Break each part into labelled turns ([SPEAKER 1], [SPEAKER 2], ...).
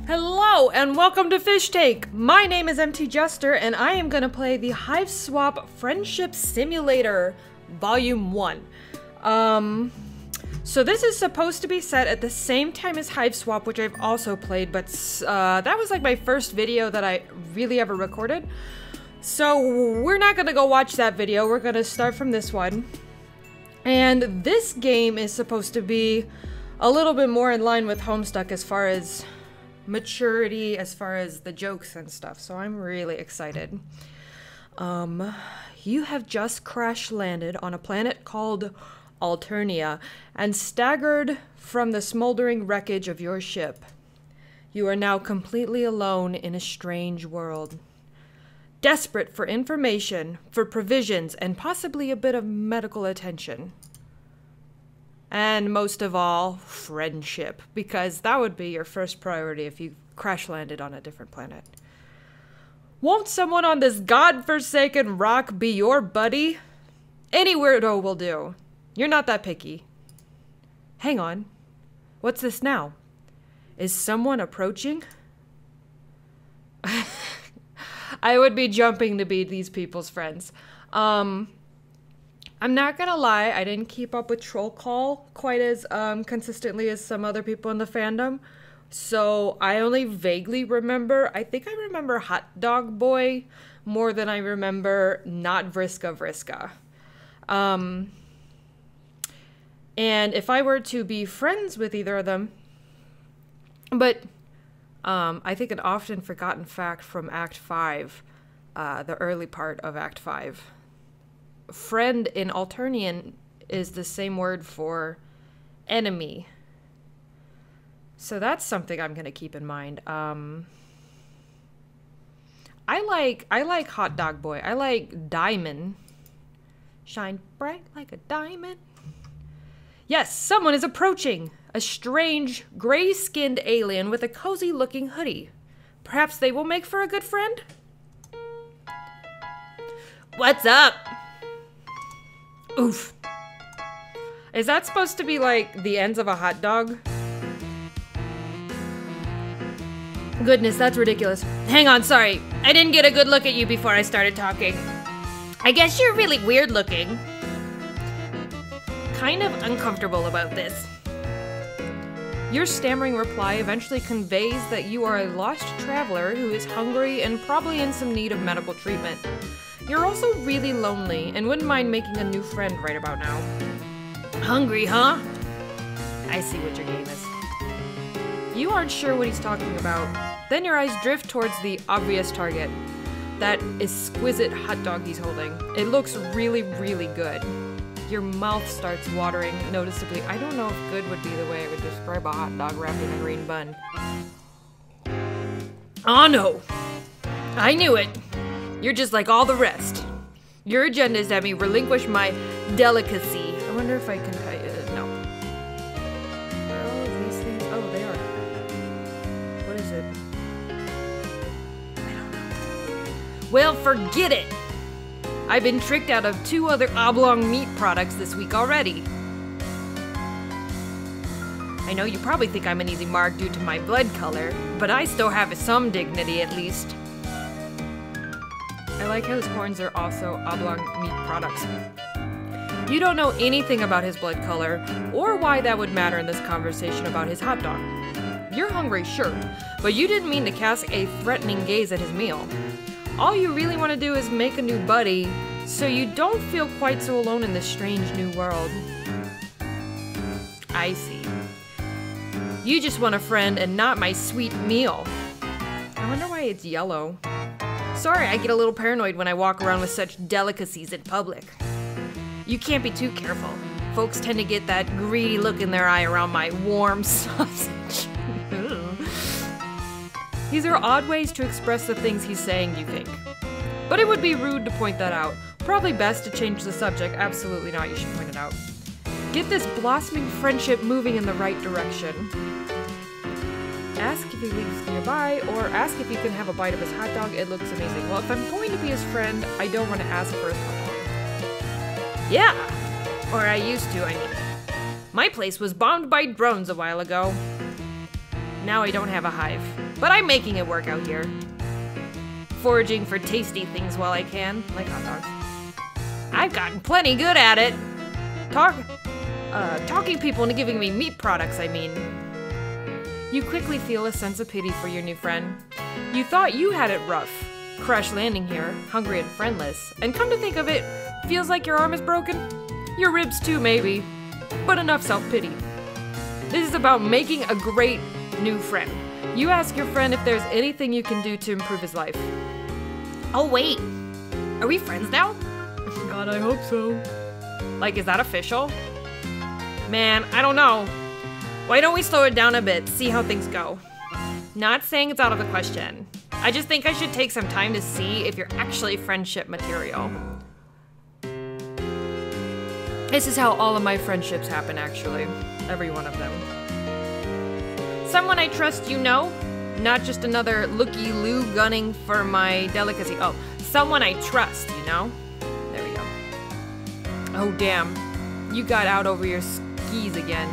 [SPEAKER 1] Hello and welcome to Fish Take. My name is MTJester and I am gonna play the Hiveswap Friendship Simulator Volume 1. So this is supposed to be set at the same time as Hiveswap, which I've also played, but that was like my first video that I really ever recorded. So we're not gonna go watch that video, we're gonna start from this one. And this game is supposed to be a little bit more in line with Homestuck as far as maturity, as far as the jokes and stuff, so I'm really excited. You have just crash landed on a planet called Alternia and staggered from the smoldering wreckage of your ship. You are now completely alone in a strange world. Desperate for information, for provisions, and possibly a bit of medical attention. And most of all, friendship, because that would be your first priority if you crash landed on a different planet. Won't someone on this godforsaken rock be your buddy? Any weirdo will do. You're not that picky. Hang on. What's this now? Is someone approaching? I would be jumping to be these people's friends. I'm not gonna lie, I didn't keep up with Troll Call quite as consistently as some other people in the fandom. So I only vaguely remember, I think I remember Hotdog Boy more than I remember not Vriska. And if I were to be friends with either of them, but I think an often forgotten fact from Act 5, the early part of Act 5, friend in Alternian is the same word for enemy. So that's something I'm gonna keep in mind. I like Hotdog Boy. I like Diemen. Shine bright like a diamond. Yes, someone is approaching. A strange, gray-skinned alien with a cozy-looking hoodie. Perhaps they will make for a good friend? What's up? Oof. Is that supposed to be like the ends of a hot dog? Goodness, that's ridiculous. Hang on, sorry. I didn't get a good look at you before I started talking. I guess you're really weird looking. Kind of uncomfortable about this. Your stammering reply eventually conveys that you are a lost traveler who is hungry and probably in some need of medical treatment. You're also really lonely and wouldn't mind making a new friend right about now. Hungry, huh? I see what your game is. You aren't sure what he's talking about. Then your eyes drift towards the obvious target. That exquisite hot dog he's holding. It looks really, really good. Your mouth starts watering noticeably. I don't know if good would be the way I would describe a hot dog wrapped in a green bun. Oh no! I knew it! You're just like all the rest. Your agenda is to have me relinquish my delicacy. I wonder if I can type it. No. Are all of these things? Oh, they are. What is it? I don't know. Well, forget it! I've been tricked out of 2 other oblong meat products this week already. I know you probably think I'm an easy mark due to my blood color, but I still have some dignity at least. I like how his horns are also oblong meat products. You don't know anything about his blood color, or why that would matter in this conversation about his hot dog. You're hungry, sure, but you didn't mean to cast a threatening gaze at his meal. All you really want to do is make a new buddy, so you don't feel quite so alone in this strange new world. I see. You just want a friend and not my sweet meal. I wonder why it's yellow. Sorry, I get a little paranoid when I walk around with such delicacies in public. You can't be too careful. Folks tend to get that greedy look in their eye around my warm sausage. These are odd ways to express the things he's saying, you think. But it would be rude to point that out. Probably best to change the subject. Absolutely not, you should point it out. Get this blossoming friendship moving in the right direction. Ask if he lives nearby, or ask if you can have a bite of his hot dog. It looks amazing. Well, if I'm going to be his friend, I don't want to ask for his hot dog. Yeah! Or I used to, I mean. My place was bombed by drones a while ago. now I don't have a hive. But I'm making it work out here. Foraging for tasty things while I can, like hot dogs. I've gotten plenty good at it. Talking people into giving me meat products, I mean. You quickly feel a sense of pity for your new friend. You thought you had it rough, crash landing here, hungry and friendless, and come to think of it, feels like your arm is broken? Your ribs too, maybe. But enough self-pity. This is about making a great new friend. You ask your friend if there's anything you can do to improve his life. Oh wait, are we friends now? God, I hope so. Like, is that official? Man, I don't know. Why don't we slow it down a bit, see how things go? Not saying it's out of the question. I just think I should take some time to see if you're actually friendship material. This is how all of my friendships happen, actually. Every one of them. Someone I trust, you know? Not just another looky-loo gunning for my delicacy. Oh, someone I trust, you know? There we go. Oh, damn. You got out over your skis again.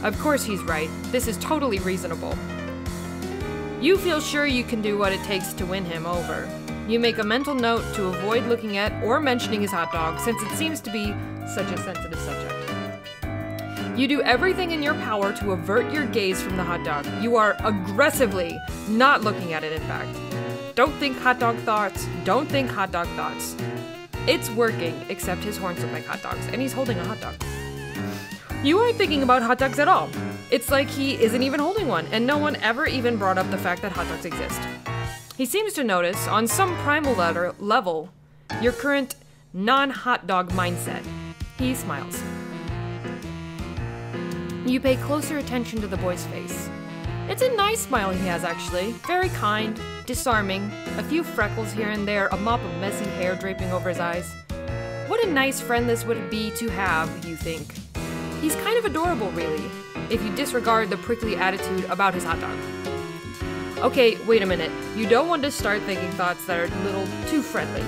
[SPEAKER 1] Of course he's right. This is totally reasonable. You feel sure you can do what it takes to win him over. You make a mental note to avoid looking at or mentioning his hot dog, since it seems to be such a sensitive subject. You do everything in your power to avert your gaze from the hot dog. You are aggressively not looking at it, in fact. Don't think hot dog thoughts. Don't think hot dog thoughts. It's working, except his horns look like hot dogs, and he's holding a hot dog. You aren't thinking about hot dogs at all. It's like he isn't even holding one, and no one ever even brought up the fact that hot dogs exist. He seems to notice, on some primal level, your current non-hot dog mindset. He smiles. You pay closer attention to the boy's face. It's a nice smile he has, actually. Very kind, disarming, a few freckles here and there, a mop of messy hair draping over his eyes. What a nice friend this would be to have, you think. He's kind of adorable, really, if you disregard the prickly attitude about his hot dog. Okay, wait a minute. You don't want to start thinking thoughts that are a little too friendly.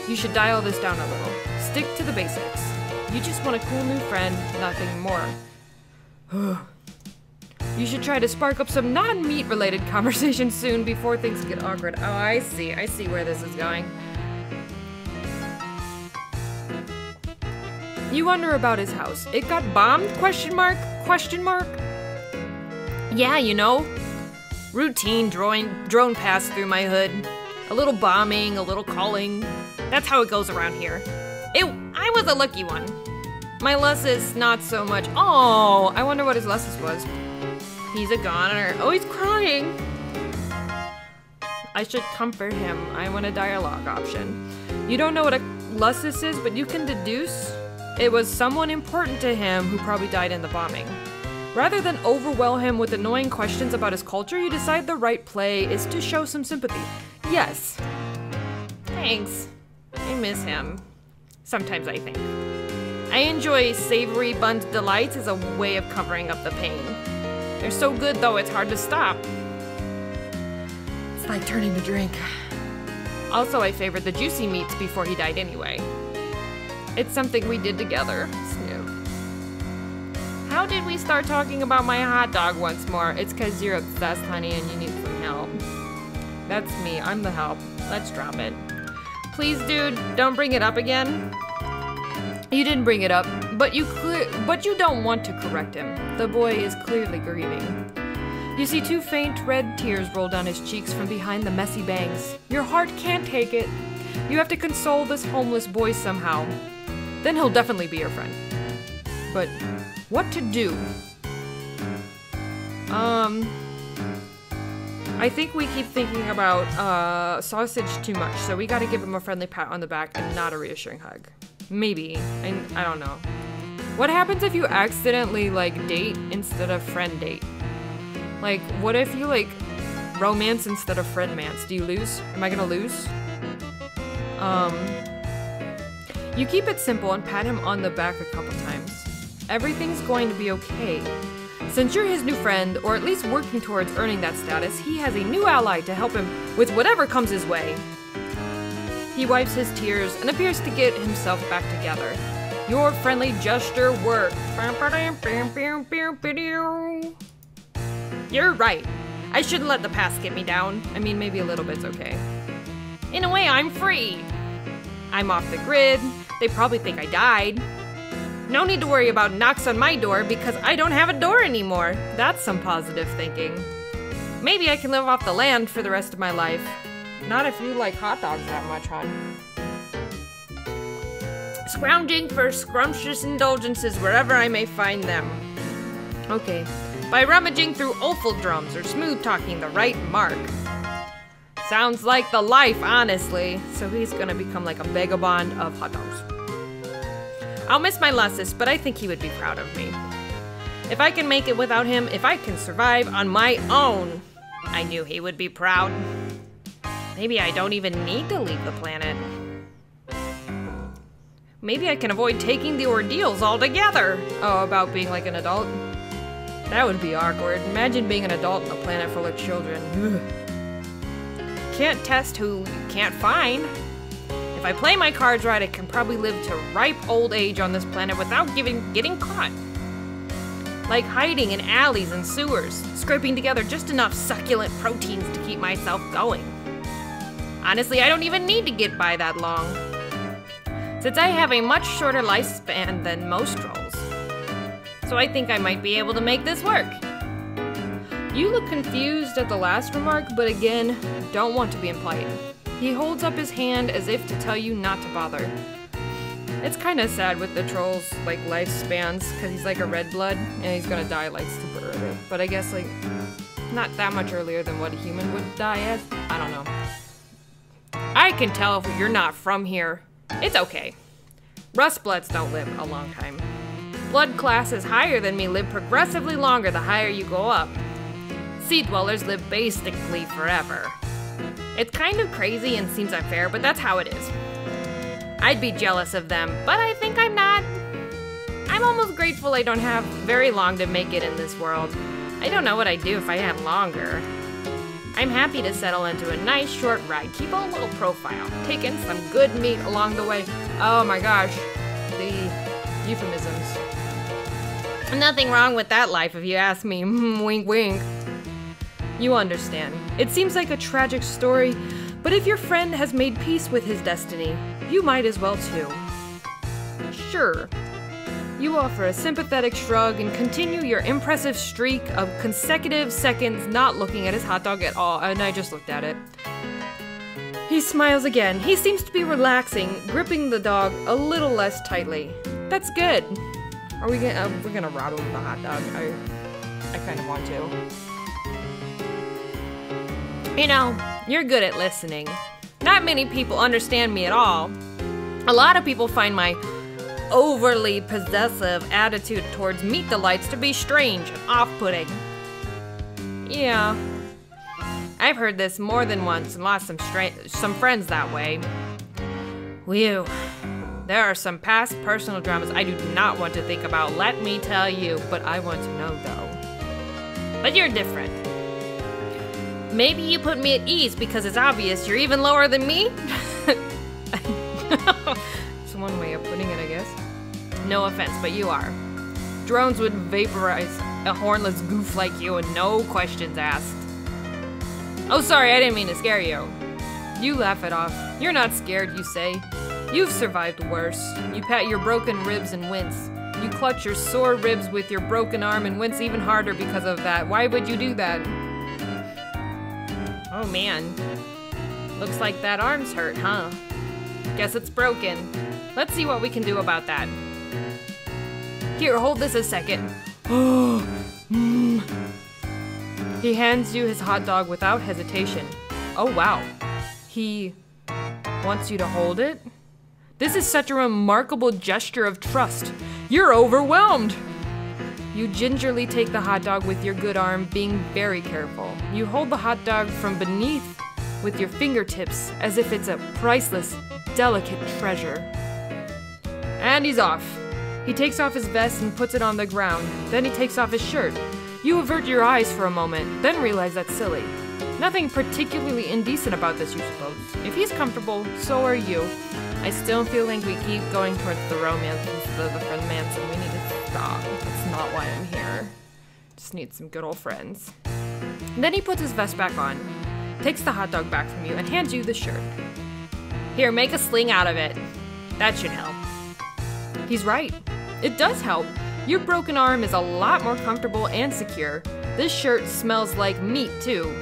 [SPEAKER 1] You should dial this down a little. Stick to the basics. You just want a cool new friend, nothing more. You should try to spark up some non-meat related conversations soon before things get awkward. Oh, I see where this is going. You wonder about his house. It got bombed? Question mark? Yeah, you know. Routine drone pass through my hood. A little bombing, a little calling. That's how it goes around here. I was a lucky one. My Lussus, not so much. Oh, I wonder what his Lussus was. He's a goner. Oh, he's crying. I should comfort him. I want a dialogue option. You don't know what a Lussus is, but you can deduce it was someone important to him who probably died in the bombing. Rather than overwhelm him with annoying questions about his culture, you decide the right play is to show some sympathy. Yes. Thanks. I miss him. Sometimes, I think. I enjoy savory bunned delights as a way of covering up the pain. They're so good, though, it's hard to stop. It's like turning to drink. Also, I favored the juicy meats before he died anyway. It's something we did together. Snoop. How did we start talking about my hot dog once more? It's because you're obsessed, honey, and you need some help. That's me. I'm the help. Let's drop it. Please, dude, don't bring it up again. You didn't bring it up, but you don't want to correct him. The boy is clearly grieving. You see 2 faint red tears roll down his cheeks from behind the messy bangs. Your heart can't take it. You have to console this homeless boy somehow. Then he'll definitely be your friend. But what to do? I think we keep thinking about sausage too much, so we gotta give him a friendly pat on the back and not a reassuring hug. Maybe. I don't know. What happens if you accidentally, like, date instead of friend date? Like, what if you, like, romance instead of friend-mance? Do you lose? Am I gonna lose? You keep it simple and pat him on the back a couple times. Everything's going to be okay. Since you're his new friend, or at least working towards earning that status, he has a new ally to help him with whatever comes his way. He wipes his tears and appears to get himself back together. Your friendly gesture worked. You're right. I shouldn't let the past get me down. I mean, maybe a little bit's okay. In a way, I'm free. I'm off the grid. They probably think I died. No need to worry about knocks on my door because I don't have a door anymore. That's some positive thinking. Maybe I can live off the land for the rest of my life. Not if you like hot dogs that much, hon. Scrounging for scrumptious indulgences wherever I may find them. Okay. By rummaging through offal drums or smooth-talking the right mark. Sounds like the life, honestly. So he's gonna become like a vagabond of hot dogs. I'll miss my Lussus, but I think he would be proud of me. If I can make it without him, if I can survive on my own, I knew he would be proud. Maybe I don't even need to leave the planet. Maybe I can avoid taking the ordeals altogether. Oh, about being like an adult? That would be awkward. Imagine being an adult on a planet full of children. Ugh. Can't test who you can't find. If I play my cards right, I can probably live to ripe old age on this planet without getting caught. Like hiding in alleys and sewers, scraping together just enough succulent proteins to keep myself going. Honestly, I don't even need to get by that long, since I have a much shorter lifespan than most trolls. So I think I might be able to make this work. You look confused at the last remark, but again, don't want to be impolite. He holds up his hand as if to tell you not to bother. It's kind of sad with the trolls, like, lifespans, because he's like a red blood, and he's gonna die like super early. But I guess, like, not that much earlier than what a human would die as. I don't know. I can tell if you're not from here. It's okay. Rustbloods don't live a long time. Blood classes higher than me live progressively longer the higher you go up. Sea dwellers live basically forever. It's kind of crazy and seems unfair, but that's how it is. I'd be jealous of them, but I think I'm not. I'm almost grateful I don't have very long to make it in this world. I don't know what I'd do if I had longer. I'm happy to settle into a nice short ride, keep a little profile, take in some good meat along the way. Oh my gosh, the euphemisms. Nothing wrong with that life if you ask me, wink wink. You understand. It seems like a tragic story, but if your friend has made peace with his destiny, you might as well too. Sure. You offer a sympathetic shrug and continue your impressive streak of consecutive seconds not looking at his hot dog at all, and I just looked at it. He smiles again. He seems to be relaxing, gripping the dog a little less tightly. That's good. Are we gonna, we're gonna rob him with a hot dog. I kind of want to. You know, you're good at listening. Not many people understand me at all. A lot of people find my overly possessive attitude towards meat delights to be strange and off-putting. Yeah, I've heard this more than once and lost some friends that way. Whew. There are some past personal dramas I do not want to think about, let me tell you, but I want to know though. But you're different. Maybe you put me at ease because it's obvious you're even lower than me? It's one way of putting it, I guess. No offense, but you are. Drones would vaporize a hornless goof like you and no questions asked. Oh, sorry, I didn't mean to scare you. You laugh it off. You're not scared, you say. You've survived worse. You pat your broken ribs and wince. You clutch your sore ribs with your broken arm and wince even harder because of that. Why would you do that? Oh man. Looks like that arm's hurt, huh? Guess it's broken. Let's see what we can do about that. Here, hold this a second. He hands you his hot dog without hesitation. Oh wow. He wants you to hold it? This is such a remarkable gesture of trust. You're overwhelmed. You gingerly take the hot dog with your good arm, being very careful. You hold the hot dog from beneath with your fingertips as if it's a priceless, delicate treasure. And he's off. He takes off his vest and puts it on the ground. Then he takes off his shirt. You avert your eyes for a moment, then realize that's silly. Nothing particularly indecent about this, you suppose. If he's comfortable, so are you. I still feel like we keep going towards the romance instead of the friend-mancing. We need to stop. That's not why I'm here. Just need some good old friends. Then he puts his vest back on, takes the hot dog back from you, and hands you the shirt. Here, make a sling out of it. That should help. He's right. It does help. Your broken arm is a lot more comfortable and secure. This shirt smells like meat, too.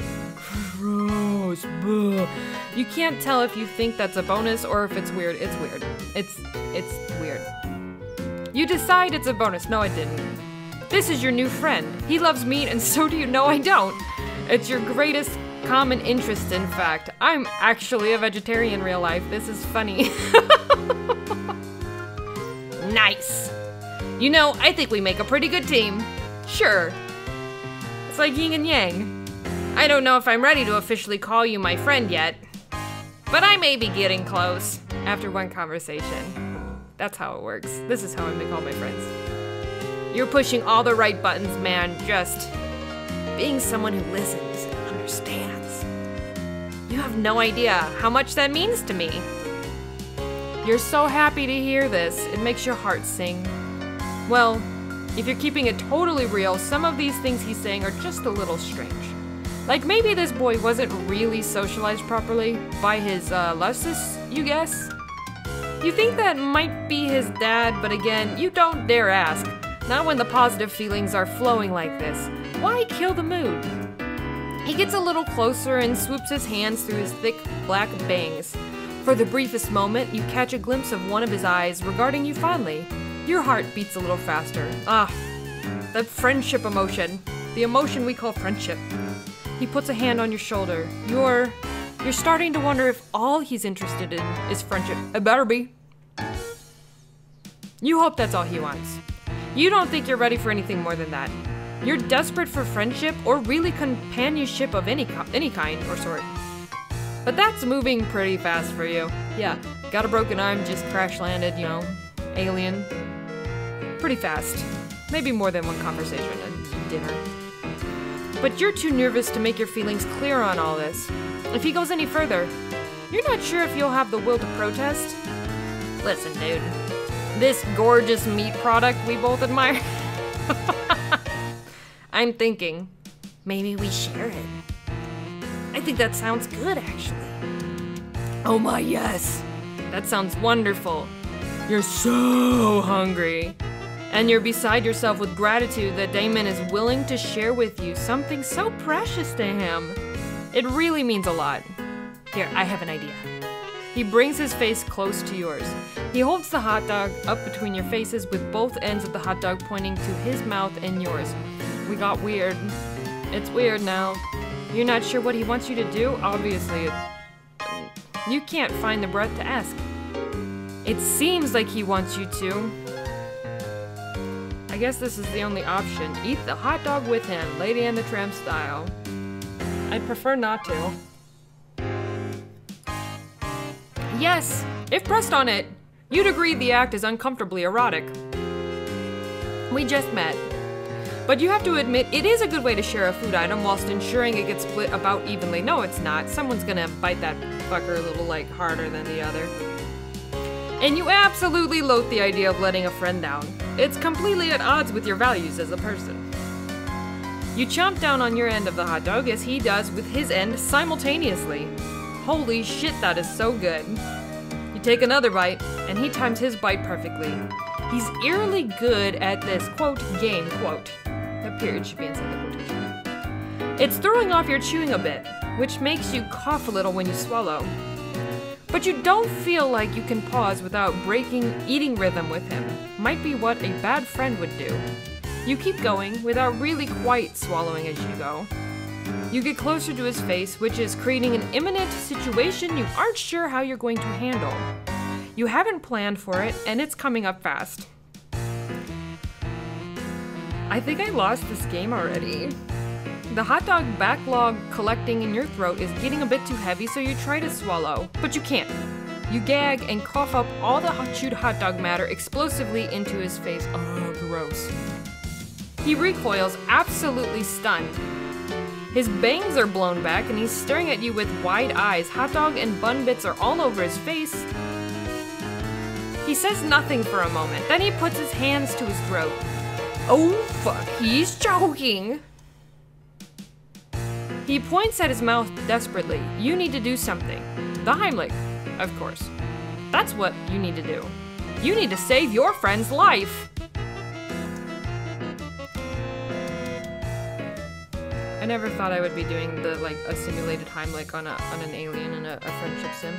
[SPEAKER 1] Gross. Bleh. You can't tell if you think that's a bonus or if it's weird. It's weird. It's weird. You decide it's a bonus. No, I didn't. This is your new friend. He loves meat, and so do you. No, I don't. It's your greatest common interest, in fact. I'm actually a vegetarian in real life. This is funny. Nice. You know, I think we make a pretty good team. Sure. It's like yin and yang. I don't know if I'm ready to officially call you my friend yet, but I may be getting close after one conversation. That's how it works. This is how I make all my friends. You're pushing all the right buttons, man. Just being someone who listens and understands. You have no idea how much that means to me. You're so happy to hear this. It makes your heart sing. Well, if you're keeping it totally real, some of these things he's saying are just a little strange. Like maybe this boy wasn't really socialized properly by his lusus, you guess? You think that might be his dad, but again, you don't dare ask. Not when the positive feelings are flowing like this. Why kill the mood? He gets a little closer and swoops his hands through his thick black bangs. For the briefest moment, you catch a glimpse of one of his eyes regarding you fondly. Your heart beats a little faster. Ah, that friendship emotion. The emotion we call friendship. He puts a hand on your shoulder. You're starting to wonder if all he's interested in is friendship. It better be. You hope that's all he wants. You don't think you're ready for anything more than that. You're desperate for friendship or really companionship of any kind or sort. But that's moving pretty fast for you. Yeah, got a broken arm, just crash landed, you know, alien. Pretty fast. Maybe more than one conversation and dinner. But you're too nervous to make your feelings clear on all this. If he goes any further, you're not sure if you'll have the will to protest. Listen, dude. This gorgeous meat product we both admire. I'm thinking, maybe we share it. I think that sounds good, actually. Oh my, yes. That sounds wonderful. You're so hungry. And you're beside yourself with gratitude that Diemen is willing to share with you something so precious to him. It really means a lot. Here, I have an idea. He brings his face close to yours. He holds the hot dog up between your faces with both ends of the hot dog pointing to his mouth and yours. We got weird. It's weird now. You're not sure what he wants you to do? Obviously, you can't find the breath to ask. It seems like he wants you to. I guess this is the only option. Eat the hot dog with him, Lady and the Tramp style. I'd prefer not to. Yes, if pressed on it, you'd agree the act is uncomfortably erotic. We just met. But you have to admit, it is a good way to share a food item whilst ensuring it gets split about evenly. No, it's not. Someone's gonna bite that fucker a little, like, harder than the other. And you absolutely loathe the idea of letting a friend down. It's completely at odds with your values as a person. You chomp down on your end of the hot dog as he does with his end simultaneously. Holy shit, that is so good. You take another bite, and he times his bite perfectly. He's eerily good at this, quote, game, quote. That period should be inside the quotation. It's throwing off your chewing a bit, which makes you cough a little when you swallow. But you don't feel like you can pause without breaking eating rhythm with him. Might be what a bad friend would do. You keep going without really quite swallowing as you go. You get closer to his face, which is creating an imminent situation you aren't sure how you're going to handle. You haven't planned for it, and it's coming up fast. I think I lost this game already. The hot dog backlog collecting in your throat is getting a bit too heavy, so you try to swallow, but you can't. You gag and cough up all the chewed hot dog matter explosively into his face. Oh, gross. He recoils, absolutely stunned. His bangs are blown back, and he's staring at you with wide eyes. Hot dog and bun bits are all over his face. He says nothing for a moment, then he puts his hands to his throat. Oh fuck, he's choking. He points at his mouth desperately. You need to do something. The Heimlich, of course. That's what you need to do. You need to save your friend's life. I never thought I would be doing the, like, a simulated Heimlich on an alien in a friendship sim.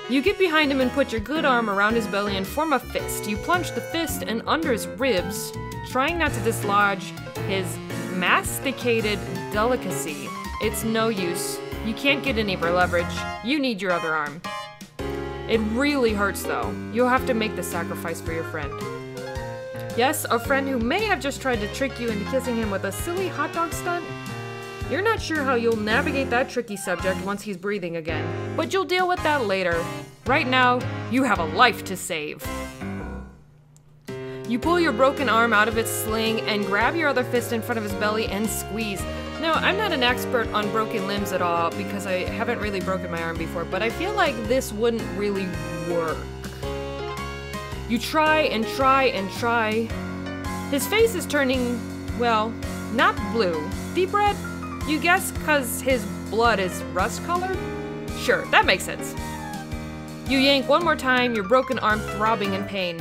[SPEAKER 1] You get behind him and put your good arm around his belly and form a fist. You plunge the fist and under his ribs, trying not to dislodge his masticated delicacy. It's no use. You can't get any leverage. You need your other arm. It really hurts though. You'll have to make the sacrifice for your friend. Yes, a friend who may have just tried to trick you into kissing him with a silly hot dog stunt. You're not sure how you'll navigate that tricky subject once he's breathing again, but you'll deal with that later. Right now, you have a life to save. You pull your broken arm out of its sling and grab your other fist in front of his belly and squeeze. Now, I'm not an expert on broken limbs at all because I haven't really broken my arm before, but I feel like this wouldn't really work. You try and try and try. His face is turning, well, not blue. Deep red? You guess because his blood is rust-colored? Sure, that makes sense. You yank one more time, your broken arm throbbing in pain.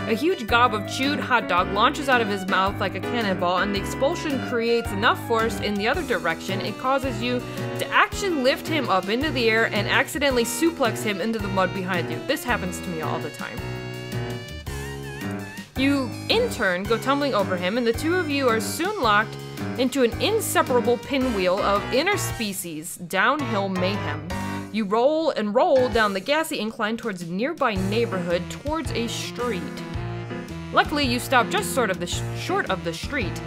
[SPEAKER 1] A huge gob of chewed hot dog launches out of his mouth like a cannonball, and the expulsion creates enough force in the other direction it causes you to actually lift him up into the air and accidentally suplex him into the mud behind you. This happens to me all the time. You, in turn, go tumbling over him, and the two of you are soon locked into an inseparable pinwheel of interspecies downhill mayhem. You roll and roll down the gassy incline towards a nearby neighborhood, towards a street. Luckily, you stop just short of the street,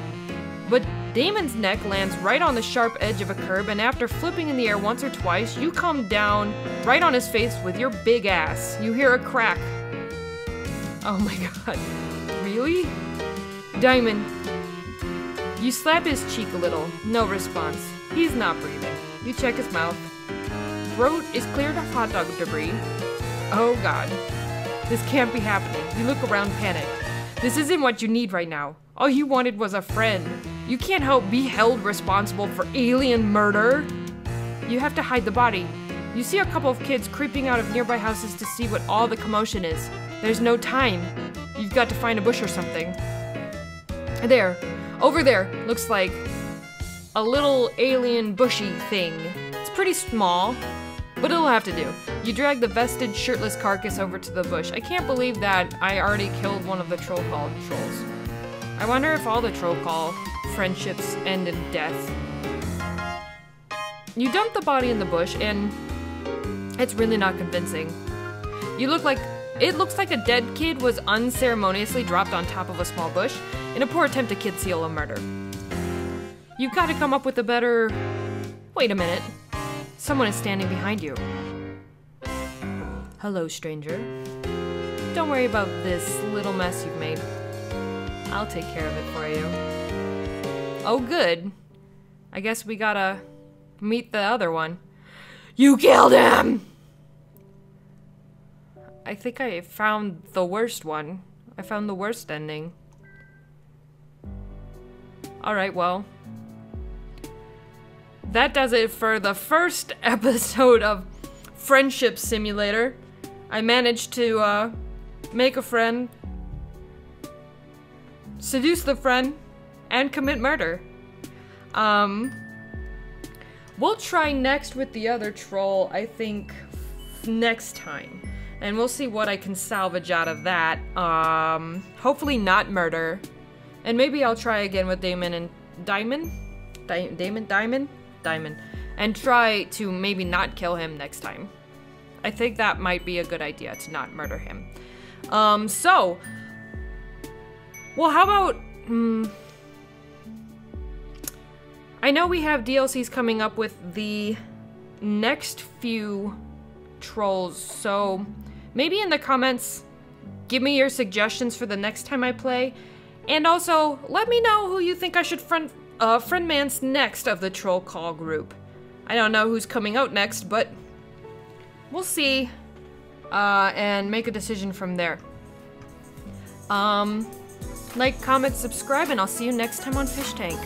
[SPEAKER 1] but Diemen's neck lands right on the sharp edge of a curb, and after flipping in the air once or twice, you come down right on his face with your big ass. You hear a crack. Oh my god. Really? Diemen. You slap his cheek a little. No response. He's not breathing. You check his mouth. Throat is cleared of hot dog debris. Oh god. This can't be happening. You look around panicked. This isn't what you need right now. All you wanted was a friend. You can't help be held responsible for alien murder. You have to hide the body. You see a couple of kids creeping out of nearby houses to see what all the commotion is. There's no time. You've got to find a bush or something. There. Over there. Looks like a little alien bushy thing. It's pretty small, but it'll have to do. You drag the vested, shirtless carcass over to the bush. I can't believe that I already killed one of the troll call trolls. I wonder if all the troll call friendships end in death. You dump the body in the bush, and it's really not convincing. It looks like a dead kid was unceremoniously dropped on top of a small bush in a poor attempt to conceal a murder. You've got to come up with a better... Wait a minute. Someone is standing behind you. Hello, stranger. Don't worry about this little mess you've made. I'll take care of it for you. Oh, good. I guess we gotta meet the other one. You killed him! I think I found the worst one. I found the worst ending. Alright, well. That does it for the first episode of Friendship Simulator. I managed to, make a friend, seduce the friend, and commit murder. We'll try next with the other troll, I think, next time. And we'll see what I can salvage out of that. Hopefully not murder. And maybe I'll try again with Diemen and Diemen? Diemen. And try to maybe not kill him next time. I think that might be a good idea, to not murder him. Well, how about... I know we have DLCs coming up with the next few trolls, so maybe in the comments, give me your suggestions for the next time I play, and also let me know who you think I should friend-mance next of the troll call group. I don't know who's coming out next, but we'll see, and make a decision from there. Like, comment, subscribe, and I'll see you next time on Fish Tank.